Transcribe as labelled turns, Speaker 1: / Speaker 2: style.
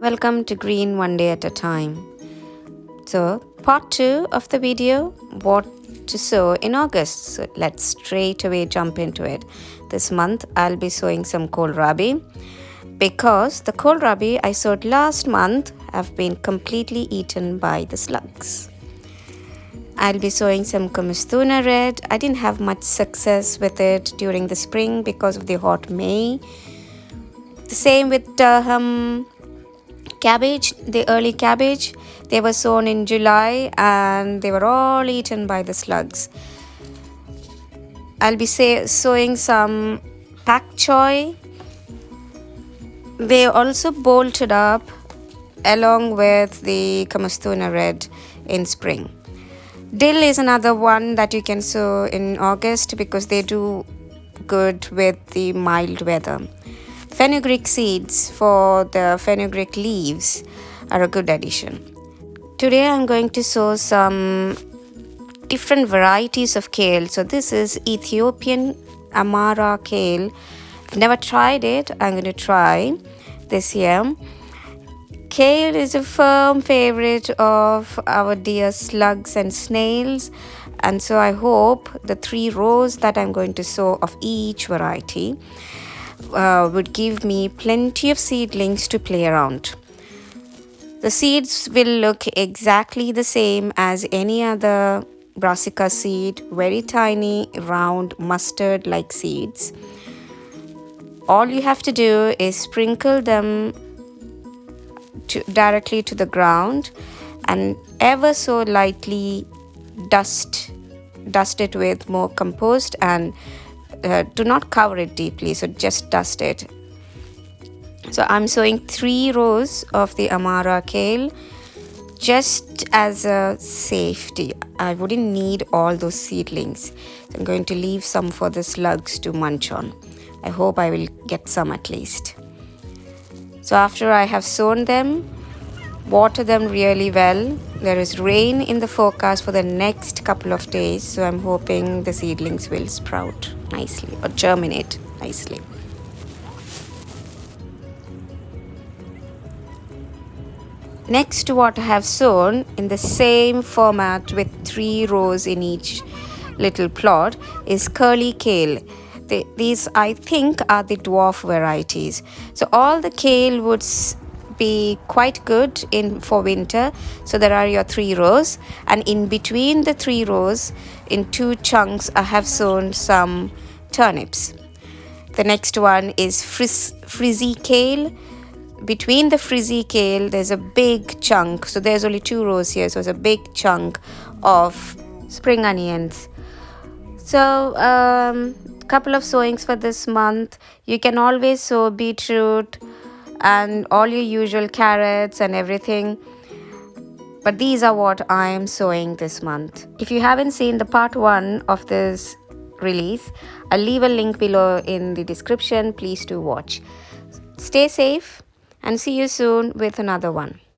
Speaker 1: Welcome to Green One Day at a Time. So, part 2 of the video, what to sow in August. So, let's straight away jump into it. This month, I'll be sowing some kohlrabi because the kohlrabi I sowed last month have been completely eaten by the slugs. I'll be sowing some kumastuna red. I didn't have much success with it during the spring because of the hot May. The same with cabbage, the early cabbage. They were sown in July and they were all eaten by the slugs. I'll be sowing some pak choi. They also bolted up along with the kumastuna red in spring. Dill is another one that you can sow in August because they do good with the mild weather. Fenugreek seeds for the fenugreek leaves are a good addition. Today I'm going to sow some different varieties of kale. So this is Ethiopian Amara kale. I've never tried it. I'm going to try this year. Kale is a firm favorite of our dear slugs and snails, and so I hope the 3 rows that I'm going to sow of each variety would give me plenty of seedlings to play around. The seeds will look exactly the same as any other brassica seed, very tiny, round, mustard-like seeds. All you have to do is sprinkle them directly to the ground and ever so lightly dust it with more compost and do not cover it deeply, so just dust it. So I'm sowing 3 rows of the Amara kale just as a safety. I wouldn't need all those seedlings. So I'm going to leave some for the slugs to munch on. I hope I will get some at least. So after I have sown them, water them really well. There is rain in the forecast for the next couple of days, so I'm hoping the seedlings will sprout nicely or germinate nicely. Next, what I have sown in the same format with 3 rows in each little plot is curly kale. These I think are the dwarf varieties. So all the kale would be quite good for winter. So there are your 3 rows, and in between the 3 rows in 2 chunks I have sown some turnips. The next one is frizzy kale. Between the frizzy kale there's a big chunk, so there's only 2 rows here, so it's a big chunk of spring onions. So couple of sowings for this month. You can always sow beetroot and all your usual carrots and everything, but these are what I am sowing this month. If you haven't seen the part 1 of this release, I'll leave a link below in the description. Please do watch. Stay safe and see you soon with another one.